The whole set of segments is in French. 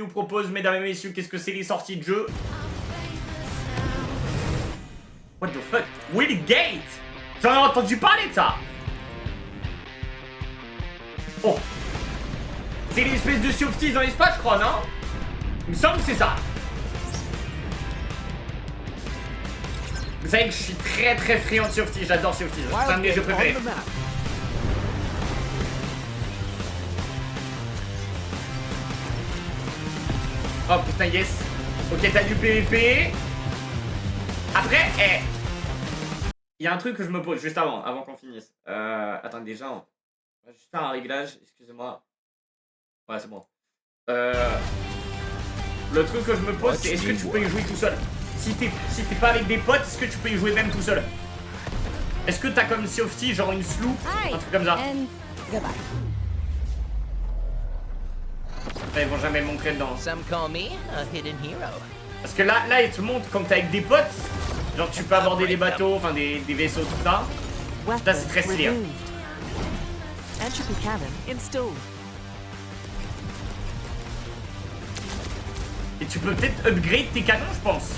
nous propose, mesdames et messieurs, qu'est-ce que c'est les sorties de jeu? What the fuck? Willgate? J'en ai entendu parler de ça! Oh! C'est l'espèce de Sea of Thieves dans l'espace, je crois, non? Il me semble que c'est ça. Vous savez que je suis très très friand de Sea of Thieves, j'adore Sea of Thieves, c'est un de mes jeux préférés. Oh putain, yes. Ok, t'as du PVP. Après, il y a un truc que je me pose juste avant qu'on finisse. Attends, déjà, on va juste faire un réglage, excusez-moi. Ouais, c'est bon. Le truc que je me pose, c'est est-ce que tu peux y jouer tout seul? Si t'es pas avec des potes, est-ce que tu peux y jouer même tout seul? Est-ce que t'as comme Sea of Thieves, genre une sloop, un truc comme ça? Ils vont jamais le montrer dedans. Parce que là, ils te montrent quand t'es avec des potes, genre tu peux aborder des bateaux, enfin des vaisseaux, tout ça. Là, c'est très stylé. Et tu peux peut-être upgrade tes canons, je pense.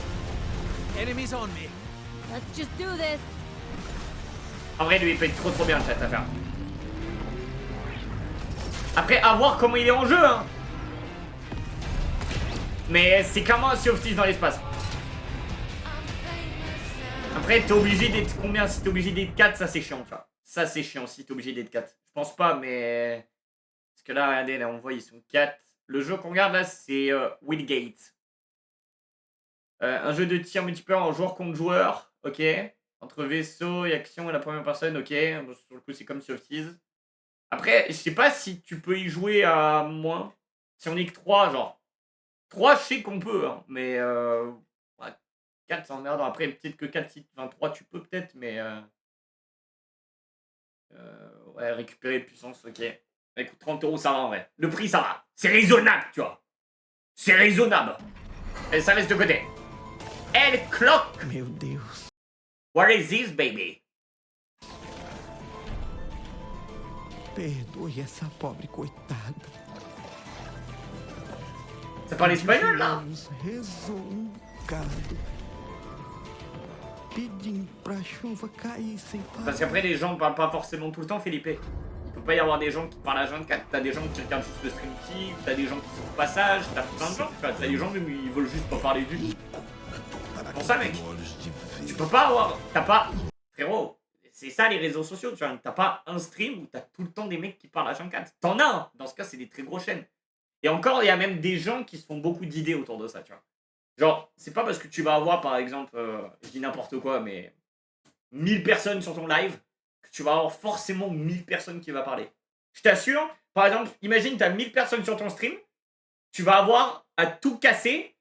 En vrai, lui, il peut être trop bien, cette affaire. Après, à voir comment il est en jeu, hein. Mais c'est clairement un Sea of Thieves dans l'espace. Après, t'es obligé d'être combien? Si t'es obligé d'être 4, ça c'est chiant, tu vois. Ça c'est chiant si t'es obligé d'être 4. Je pense pas, mais... Parce que là, regardez, là, on voit, ils sont 4. Le jeu qu'on regarde là, c'est Willgate. Un jeu de tir multiplayer en joueur contre joueur, ok. Entre vaisseau et action et la première personne, ok. Bon, sur le coup, c'est comme Sea of Thieves. Après, je sais pas si tu peux y jouer à moins. Si on est que 3, genre. 3, je sais qu'on peut, hein, mais ouais, 4, c'est emmerdant. Après, peut-être que 4, si 23, tu peux peut-être, mais ouais, récupérer puissance, ok. Bah, écoute, 30 €, ça va en vrai. Le prix, ça va. C'est raisonnable, tu vois. C'est raisonnable. Et ça laisse de côté. Elle clock. Meu Deus. What is this, baby? Perdoe essa pobre coitada. Ça parle espagnol, là? Rezou bocado. Pedindo pra chuva cair sem parar. Parce qu'après, les gens parlent pas forcément tout le temps, Felipe. Il peut pas y avoir des gens qui parlent à 24. T'as des gens qui regardent juste le stream kick, t'as des gens qui sont au passage, t'as plein de gens. T'as des gens même ils veulent juste pas parler du tout. C'est pour ça, mec. Tu peux pas avoir... T'as pas... Frérot, c'est ça les réseaux sociaux, tu vois. T'as pas un stream où t'as tout le temps des mecs qui parlent à 24. T'en as un. Dans ce cas, c'est des très grosses chaînes. Et encore, il y a même des gens qui se font beaucoup d'idées autour de ça, tu vois. Genre, c'est pas parce que tu vas avoir, par exemple, je dis n'importe quoi, mais 1000 personnes sur ton live, que tu vas avoir forcément 1000 personnes qui vont parler. Je t'assure, par exemple, imagine, tu as 1000 personnes sur ton stream, tu vas avoir à tout casser.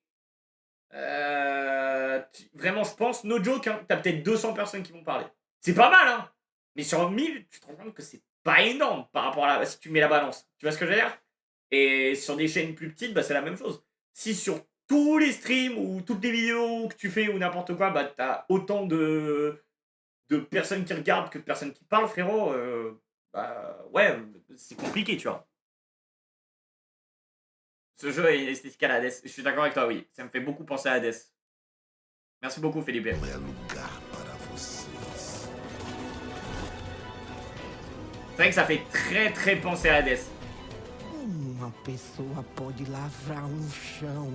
Vraiment, je pense, no joke, hein, tu as peut-être 200 personnes qui vont parler. C'est pas mal, hein. Mais sur 1000, tu te rends compte que c'est pas énorme par rapport à si tu mets la balance. Tu vois ce que je veux dire? Et sur des chaînes plus petites, bah, c'est la même chose. Si sur tous les streams ou toutes les vidéos que tu fais ou n'importe quoi, bah, t'as autant de personnes qui regardent que de personnes qui parlent, frérot, bah ouais, c'est compliqué, tu vois. Ce jeu est esthétique à la Hades. Je suis d'accord avec toi, oui. Ça me fait beaucoup penser à Hades. Merci beaucoup, Felipe. C'est vrai que ça fait très très penser à Hades. Uma pessoa pode lavrar chão.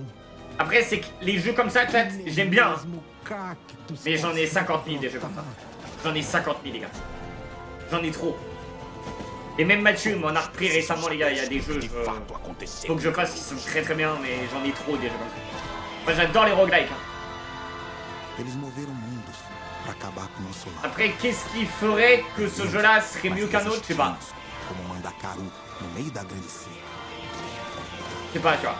Après, c'est que les jeux comme ça, chat, j'aime bien. Hein. Mais j'en ai 50 000 des jeux comme ça. J'en ai 50 000, les gars. J'en ai trop. Et même Mathieu m'en a repris récemment, les gars. Il y a des jeux, faut que je fasse qui sont très très bien, mais j'en ai trop des jeux comme ça. Moi, j'adore les roguelikes. Hein. Après, qu'est-ce qui ferait que ce jeu-là serait mieux qu'un autre? Je sais pas. Je sais pas, tu vois.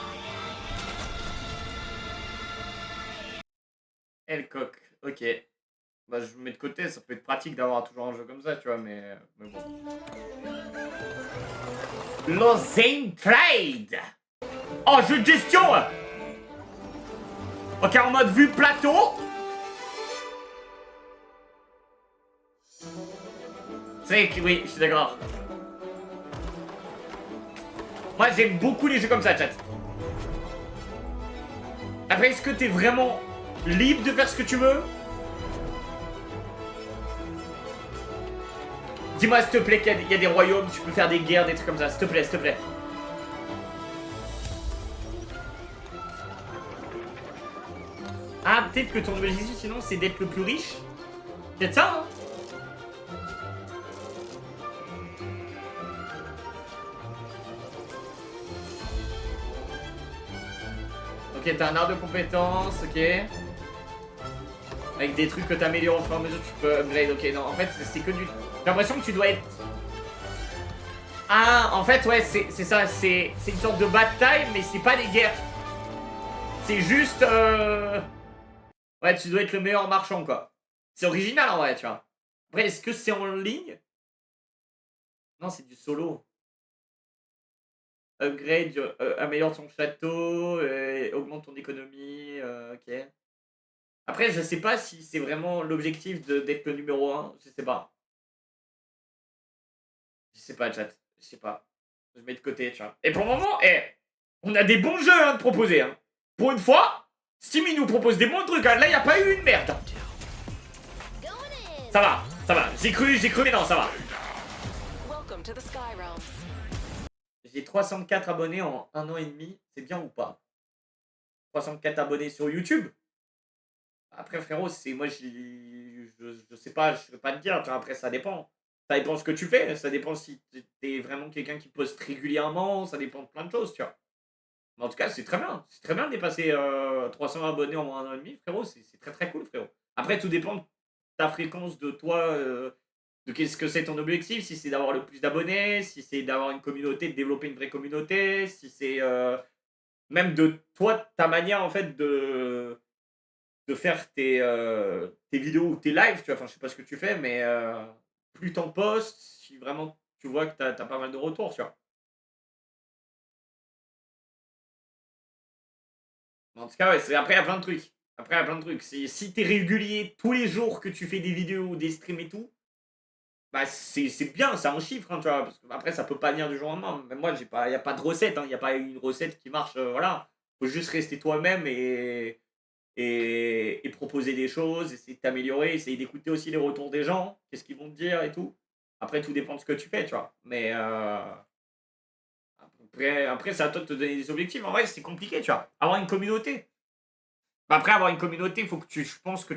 Elcock, ok. Bah, je me mets de côté, ça peut être pratique d'avoir toujours un jeu comme ça, tu vois, mais bon. Lozane Trade. Oh, jeu de gestion. Ok, en mode vue plateau. C'est vrai que oui, je suis d'accord. Moi, j'aime beaucoup les jeux comme ça, chat. Après, est-ce que t'es vraiment libre de faire ce que tu veux? Dis-moi s'il te plaît qu'il y a des royaumes, tu peux faire des guerres, des trucs comme ça, s'il te plaît, s'il te plaît. Ah, peut-être que ton objectif sinon c'est d'être le plus riche. Peut-être ça, hein? Ok, t'as un art de compétence, ok. Avec des trucs que t'améliores au fur et à mesure, tu peux upgrade, ok. Non, en fait, c'est que du... J'ai l'impression que tu dois être... Ah, en fait, ouais, c'est ça, c'est une sorte de bataille, mais c'est pas des guerres. C'est juste... Ouais, tu dois être le meilleur marchand, quoi. C'est original, en vrai, tu vois. Après, est-ce que c'est en ligne? Non, c'est du solo. Upgrade, améliore ton château, augmente ton économie, ok. Après, je sais pas si c'est vraiment l'objectif d'être le numéro 1, je sais pas. Je sais pas, chat, je sais pas. Je mets de côté, tu vois. Et pour le moment, on a des bons jeux hein, de proposer. Hein. Pour une fois, Steam il nous propose des bons trucs. Hein. Là, il n'y a pas eu une merde. Ça va, ça va. J'ai cru, mais non, ça va. J'ai 304 abonnés en 1 an et demi. C'est bien ou pas? 304 abonnés sur YouTube. Après, frérot, c'est moi, je sais pas, je peux pas te dire. Tu vois, après, ça dépend. Ça dépend ce que tu fais. Ça dépend si t'es vraiment quelqu'un qui poste régulièrement. Ça dépend de plein de choses, tu vois. Mais en tout cas, c'est très bien. C'est très bien de dépasser 300 abonnés en 1 an et demi, frérot. C'est très très cool, frérot. Après, tout dépend de ta fréquence, de toi, de qu'est-ce que c'est ton objectif. Si c'est d'avoir le plus d'abonnés, si c'est d'avoir une communauté, de développer une vraie communauté, si c'est même de toi, ta manière en fait de faire tes vidéos ou tes lives, tu vois. Enfin, je sais pas ce que tu fais, mais plus t'en postes, si vraiment tu vois que t'as pas mal de retours, tu vois. En tout cas, ouais, après, il y a plein de trucs. Après, il y a plein de trucs. Si t'es régulier tous les jours que tu fais des vidéos, des streams et tout, bah c'est bien, c'est un chiffre, hein, tu vois. Parce que après, ça peut pas venir du jour au lendemain. Même moi, il n'y a pas de recette, il n'y a pas une recette qui marche, voilà. Faut juste rester toi-même et proposer des choses, essayer de t'améliorer, essayer d'écouter aussi les retours des gens, qu'est-ce qu'ils vont te dire et tout. Après, tout dépend de ce que tu fais, tu vois. Mais après c'est à toi de te donner des objectifs. En vrai, c'est compliqué, tu vois. Avoir une communauté. Après, avoir une communauté, il faut que je pense que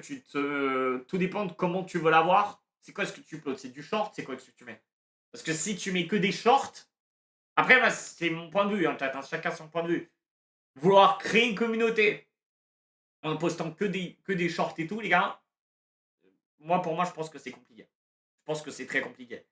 tout dépend de comment tu veux l'avoir. C'est quoi ce que tu uploads? C'est du short? C'est quoi ce que tu mets? Parce que si tu mets que des shorts, après, bah, c'est mon point de vue, hein, chacun son point de vue. Vouloir créer une communauté en ne postant que des shorts et tout, les gars, pour moi, je pense que c'est compliqué. Je pense que c'est très compliqué.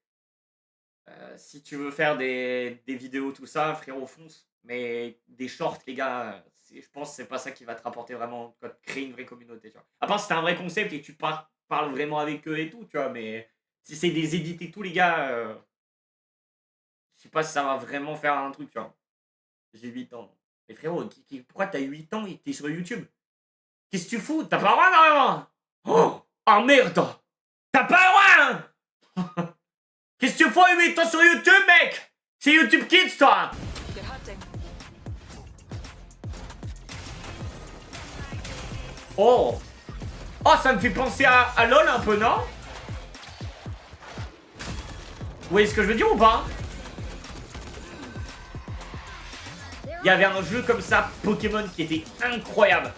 Si tu veux faire des vidéos, tout ça, frérot, fonce. Mais des shorts, les gars, je pense que c'est pas ça qui va te rapporter vraiment, quoi, de créer une vraie communauté, tu vois. À part si c'est un vrai concept et que tu parles vraiment avec eux et tout, tu vois, mais si c'est des édits et tout, les gars, je sais pas si ça va vraiment faire un truc, tu vois. J'ai 8 ans. Mais frérot, pourquoi t'as 8 ans et t'es sur YouTube? Qu'est-ce que tu fous? T'as pas le droit, normalement? Oh merde! T'as pas le droit! Qu'est-ce que tu fais 8 ans sur YouTube, mec? C'est YouTube Kids, toi! Oh! Oh, ça me fait penser à LoL un peu, non? Vous voyez ce que je veux dire ou pas? Il y avait un jeu comme ça, Pokémon, qui était incroyable.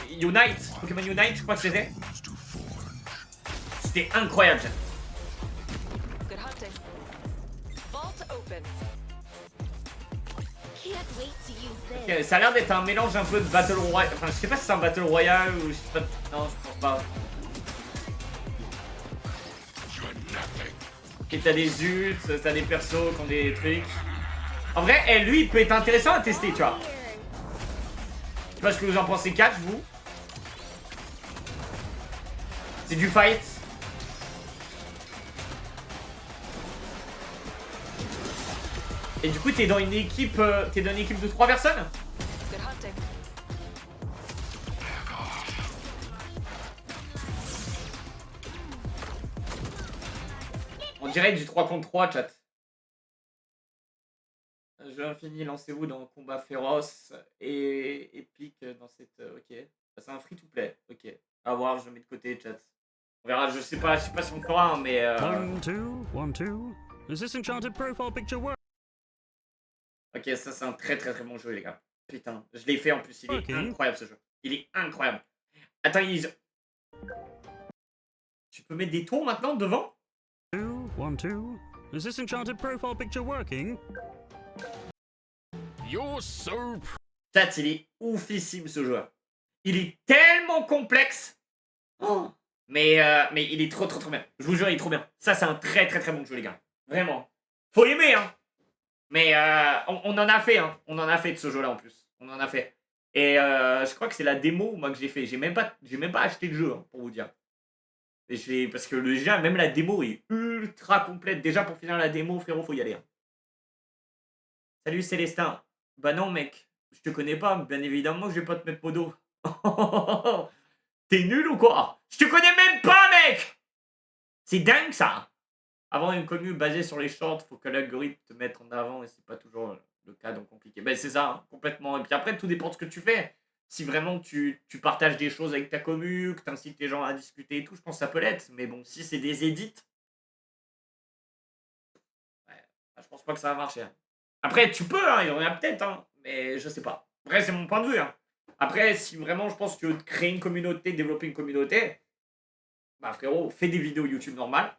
Unite, Pokémon Unite, je crois que c'était. C'était incroyable. Okay, ça a l'air d'être un mélange un peu de Battle Royale. Enfin, je sais pas si c'est un Battle Royale ou je sais pas. Non, je pense pas. Ok, t'as des ults, t'as des persos qui ont des trucs. En vrai, lui, il peut être intéressant à tester, tu vois. Je sais pas ce que vous en pensez, 4, vous. C'est du fight. Et du coup, t'es dans une équipe, de 3 personnes. On dirait du 3 contre 3, chat. Jeu infini, lancez-vous dans le combat féroce. et Epic dans cette... ok. C'est un free-to-play. Ok. À voir, je mets de côté, chat. On verra, je sais pas si on le fera, hein, mais... 1, 2, 1, 2. Is this enchanted profile picture work? Ok, ça c'est un très bon jeu, les gars. Putain, je l'ai fait en plus, il est Ok. incroyable ce jeu. Il est incroyable. Attends, tu peux mettre des tours maintenant devant? 2, 1, 2. Is this enchanted profile picture working? You're so... Chat, il est oufissime ce jeu. Il est tellement complexe. Oh. Mais il est trop bien. Je vous jure, il est trop bien. Ça, c'est un très bon jeu, les gars. Vraiment. Faut aimer, hein. Mais on en a fait, hein. On en a fait de ce jeu-là, en plus. On en a fait. Et je crois que c'est la démo, moi, que j'ai fait. J'ai même pas acheté le jeu, hein, pour vous dire. Parce que déjà, même la démo est ultra complète. Déjà, pour finir la démo, frérot, faut y aller. Hein. Salut, Célestin. Bah non, mec. Je te connais pas. Bien évidemment que je vais pas te mettre modo. T'es nul ou quoi? Je te connais même pas, mec! C'est dingue, ça! Avoir une commune basée sur les shorts, faut que l'algorithme te mette en avant et c'est pas toujours le cas, donc compliqué. Ben c'est ça, hein, complètement. Et puis après, tout dépend de ce que tu fais. Si vraiment tu partages des choses avec ta commu, que t'incites les gens à discuter et tout, je pense que ça peut l'être. Mais bon, si c'est des edits, ouais, je pense pas que ça va marcher. Hein. Après, tu peux, hein, il y en a peut-être, hein, mais je sais pas. Après, c'est mon point de vue. Hein. Après, si vraiment je pense que tu veux créer une communauté, développer une communauté, bah frérot, fais des vidéos YouTube normales.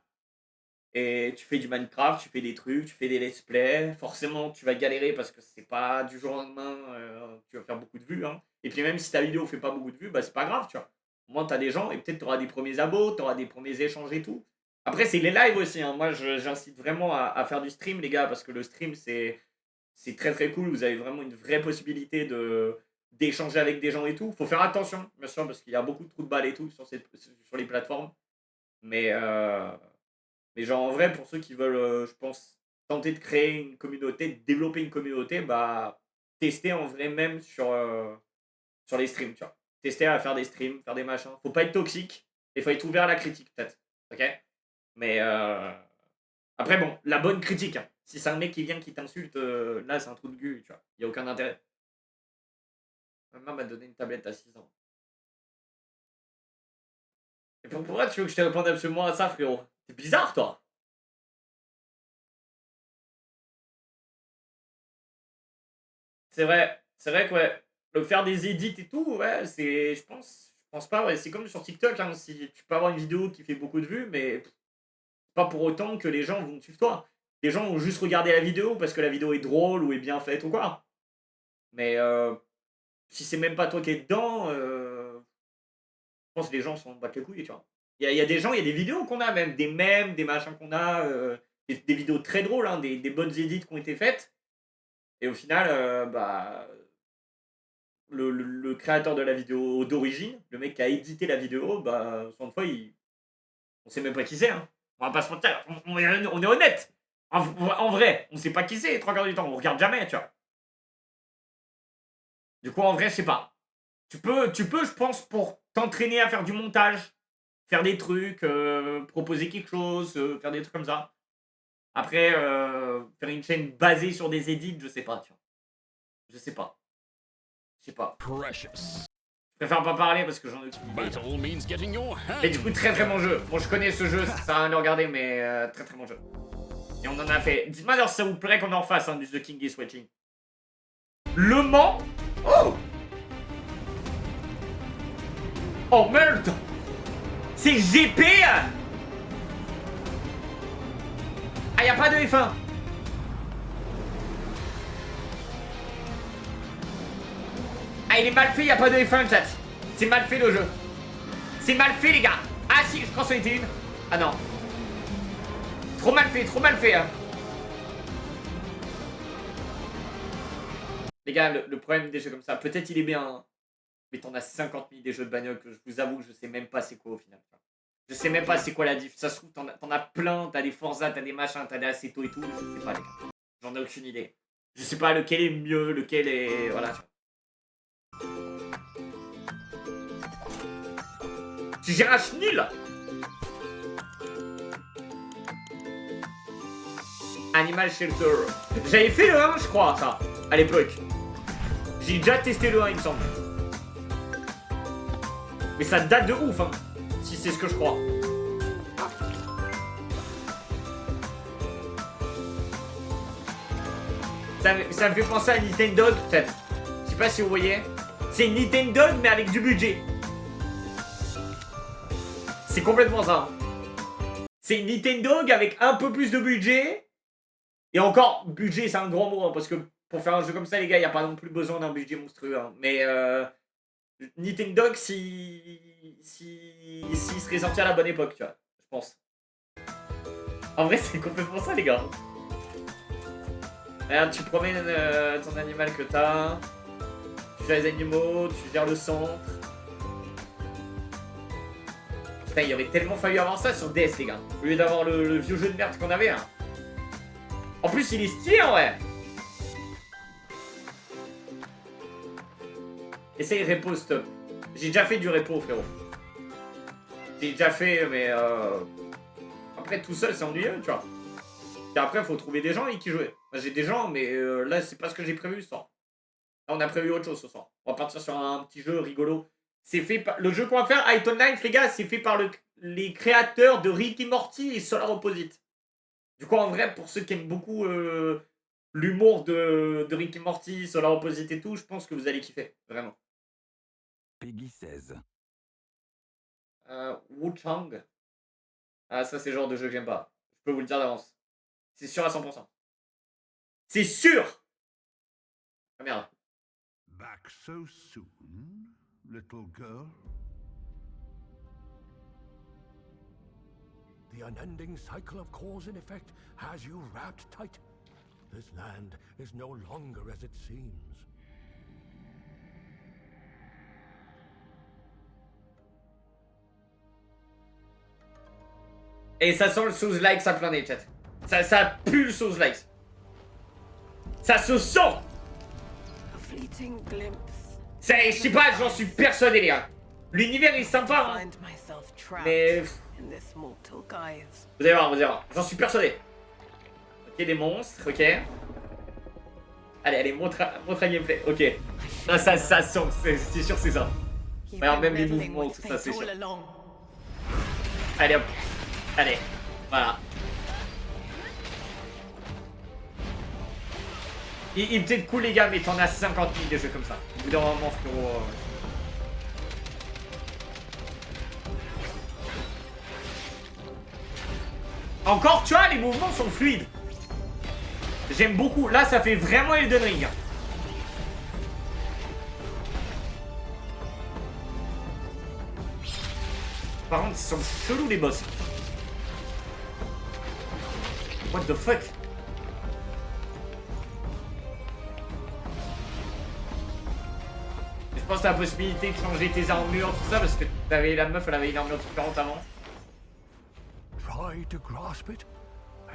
Et tu fais du Minecraft, tu fais des trucs, tu fais des let's play. Forcément, tu vas galérer parce que c'est pas du jour au lendemain, tu vas faire beaucoup de vues. Hein. Et puis même si ta vidéo fait pas beaucoup de vues, bah c'est pas grave, tu vois. Au moins, t'as des gens et peut-être t'auras des premiers abos, t'auras des premiers échanges et tout. Après, c'est les lives aussi. Hein. Moi, j'incite vraiment à faire du stream, les gars, parce que le stream, c'est très cool. Vous avez vraiment une vraie possibilité d'échanger avec des gens et tout. Faut faire attention, bien sûr, parce qu'il y a beaucoup de trous de balles et tout sur les plateformes. Mais genre, en vrai, pour ceux qui veulent, je pense, tenter de créer une communauté, de développer une communauté, bah, tester en vrai même sur les streams, tu vois. Tester à faire des streams, faire des machins. Faut pas être toxique et faut être ouvert à la critique, peut-être. Ok? Mais après, bon, la bonne critique. Hein. Si c'est un mec qui vient qui t'insulte, là, c'est un trou de cul, tu vois. Il n'y a aucun intérêt. Ma maman m'a donné une tablette à 6 ans. Et pourquoi tu veux que je te réponde absolument à ça, frérot? C'est bizarre, toi. C'est vrai que ouais, le faire des edits et tout, ouais, je pense pas, ouais, c'est comme sur TikTok, hein, si tu peux avoir une vidéo qui fait beaucoup de vues, mais c'est pas pour autant que les gens vont te suivre toi. Les gens vont juste regarder la vidéo parce que la vidéo est drôle ou est bien faite ou quoi. Mais si c'est même pas toi qui es dedans, je pense que les gens s'en battent les couilles, tu vois. Il y a des gens, il y a des vidéos qu'on a, même des mèmes, des machins qu'on a, des vidéos très drôles, hein, des bonnes edits qui ont été faites. Et au final, bah, le créateur de la vidéo d'origine, le mec qui a édité la vidéo, bah, souvent de fois, on sait même pas qui c'est. Hein. On va pas se mentir, on est honnête. En vrai, on sait pas qui c'est, 3 quarts du temps, on regarde jamais, tu vois. Du coup, en vrai, je sais pas. Tu peux, je pense, pour t'entraîner à faire du montage, faire des trucs, proposer quelque chose, faire des trucs comme ça. Après, faire une chaîne basée sur des edits, je sais pas, tu vois. Je sais pas. Precious. Je préfère pas parler parce que j'en ai aucune idée. Battle means getting your hands. Mais du coup, très bon jeu. Bon, je connais ce jeu, ça sert à rien de le regarder, mais très bon jeu. Et on en a fait. Dites-moi alors si ça vous plairait qu'on en refasse, hein, du The King is Watching. Le Mans. Oh! Oh merde! C'est GP! Ah, y'a pas de F1! Ah, il est mal fait, y'a pas de F1, chat! C'est mal fait le jeu! C'est mal fait, les gars! Ah si, je crois que c'en était une! Ah non! Trop mal fait, hein! Les gars, le problème des jeux comme ça, peut-être il est bien, hein, mais t'en as 50 000 des jeux de bagnole que je vous avoue, je sais même pas c'est quoi au final. Je sais même pas c'est quoi la diff. Ça se trouve, t'en as plein, t'as des Forza, t'as des machins, t'as des Assetto et tout, je sais pas, les gars. J'en ai aucune idée. Je sais pas lequel est mieux, lequel est. Voilà. Tu gères un chenil. Animal Shelter. J'avais fait le 1, je crois, ça, à l'époque. J'ai déjà testé le 1, il me semble. Mais ça date de ouf, hein. Si c'est ce que je crois. Ça me fait penser à Nintendo, peut-être. Je sais pas si vous voyez. C'est Nintendo, mais avec du budget. C'est complètement ça. C'est Nintendo avec un peu plus de budget. Et encore, budget, c'est un grand mot, hein, parce que pour faire un jeu comme ça, les gars, il n'y a pas non plus besoin d'un budget monstrueux. Hein. Mais Nintendo, s'il serait sorti à la bonne époque, tu vois, je pense. En vrai, c'est complètement ça, les gars. Regarde, tu promènes ton animal que t'as. Tu gères les animaux, tu gères le centre. Putain, il aurait tellement fallu avoir ça sur DS, les gars. Au lieu d'avoir le vieux jeu de merde qu'on avait. Hein. En plus, il est stylé, en vrai. Essaye repo, stop. J'ai déjà fait du repo, frérot. J'ai déjà fait, mais après, tout seul, c'est ennuyeux, tu vois. Et après, il faut trouver des gens avec qui jouer. Moi, j'ai des gens, mais là, c'est pas ce que j'ai prévu ce soir. Là, on a prévu autre chose ce soir. On va partir sur un petit jeu rigolo. C'est fait par... Le jeu qu'on va faire, Iton Knife, les gars, c'est fait par les créateurs de Rick et Morty et Solar Opposite. Du coup, en vrai, pour ceux qui aiment beaucoup l'humour de Rick et Morty, Solar Opposite et tout, je pense que vous allez kiffer. Vraiment. Peggy 16. Wu-Chang. Ah, ça, c'est le genre de jeu que j'aime pas. Je peux vous le dire d'avance. C'est sûr à 100%. C'est sûr! Ah merde. Back so soon, little girl? The unending cycle of cause and effect has you wrapped tight. This land is no longer as it seems. Et ça sent le Souls-like, ça plein des chats. Ça pue le Souls-like. Ça se sent! Je sais pas, j'en suis persuadé, les gars. L'univers est sympa, hein. Mais... Vous allez voir. J'en suis persuadé. Ok, des monstres, ok. Allez, montre un gameplay, ok. Ça sent, c'est sûr, c'est ça. Regarde, même les mouvements, tout ça, c'est sûr. Allez, hop. Allez, voilà. Il est peut-être cool, les gars, mais t'en as 50 000 des jeux comme ça. Au bout d'un moment, frérot. Encore, tu vois, les mouvements sont fluides. J'aime beaucoup. Là, ça fait vraiment Elden Ring. Par contre, ils sont chelous, les boss. What the fuck? Je pense que t'as la possibilité de changer tes armures, tout ça, parce que t'avais la meuf, elle avait une armure différente avant. Try to grasp it,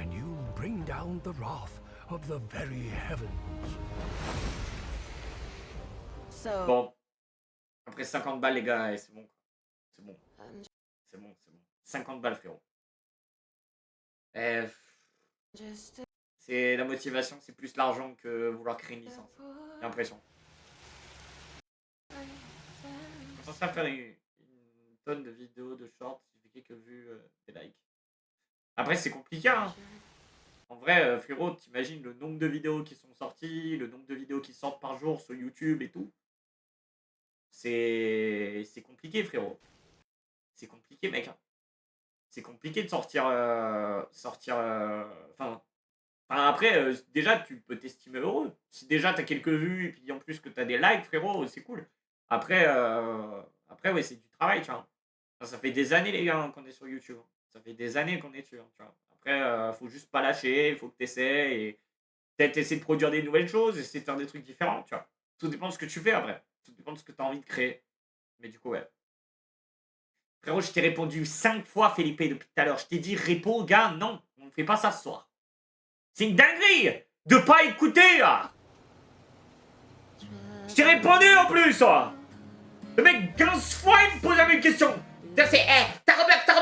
and you bring down the wrath of the very heavens. Bon. Après 50 balles, les gars, c'est bon. C'est bon. 50 balles, frérot. C'est la motivation, c'est plus l'argent que vouloir créer une licence. J'ai l'impression. Je pense à faire une tonne de vidéos, de shorts, j'ai fait quelques vues, des likes. Après, c'est compliqué, hein. En vrai, frérot, t'imagines le nombre de vidéos qui sont sorties, le nombre de vidéos qui sortent par jour sur YouTube et tout. C'est compliqué, frérot. C'est compliqué, mec. Hein. C'est compliqué de sortir... Enfin, après, déjà, tu peux t'estimer heureux. Si déjà, t'as quelques vues et puis en plus que t'as des likes, frérot, c'est cool. Après, ouais, c'est du travail, tu vois. Ça fait des années, les gars, hein, qu'on est sur YouTube. Ça fait des années qu'on est dessus, hein, tu vois. Après, faut juste pas lâcher, il faut que t'essaies et peut-être essayer de produire des nouvelles choses, essayer de faire des trucs différents, tu vois. Tout dépend de ce que tu fais après. Tout dépend de ce que t'as envie de créer. Mais du coup, ouais. Frérot, je t'ai répondu 5 fois, Felipe, depuis tout à l'heure. Je t'ai dit, réponds, gars, non, on ne fait pas ça ce soir. C'est une dinguerie de pas écouter, là. Je t'ai répondu en plus, là. Le mec, 15 fois, il me pose la même question. C'est, t'as Robux. T'as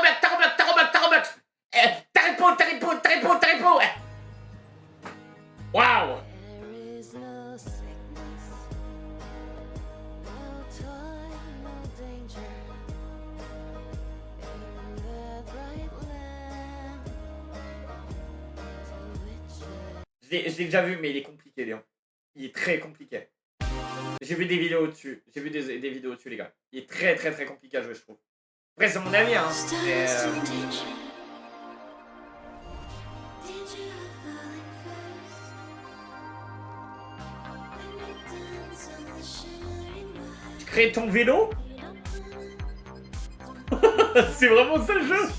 répondu. Waouh. Je l'ai déjà vu, mais il est compliqué, Léon. Il est très compliqué. J'ai vu des vidéos dessus. J'ai vu des vidéos dessus, les gars. Il est très très très compliqué à jouer, je trouve. Après, c'est mon avis, hein. Mais, Tu crées ton vélo? C'est vraiment ça le jeu?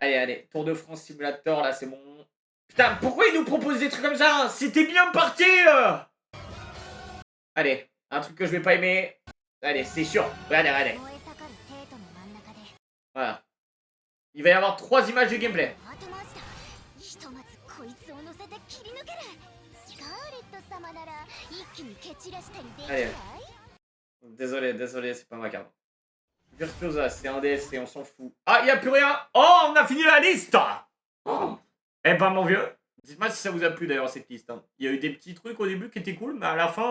Allez, allez, Tour de France Simulator, là, c'est bon. Putain, pourquoi ils nous proposent des trucs comme ça? C'était bien parti. Allez, un truc que je vais pas aimer. Allez, c'est sûr. Regardez, regardez. Voilà. Il va y avoir 3 images de gameplay. Allez. Désolé, c'est pas ma carte. Virtuosa, c'est un DSC, on s'en fout. Ah, y a plus rien. Oh, on a fini la liste. Oh. Eh ben, mon vieux, dites-moi si ça vous a plu d'ailleurs cette liste. Hein. Il y a eu des petits trucs au début qui étaient cool, mais à la fin,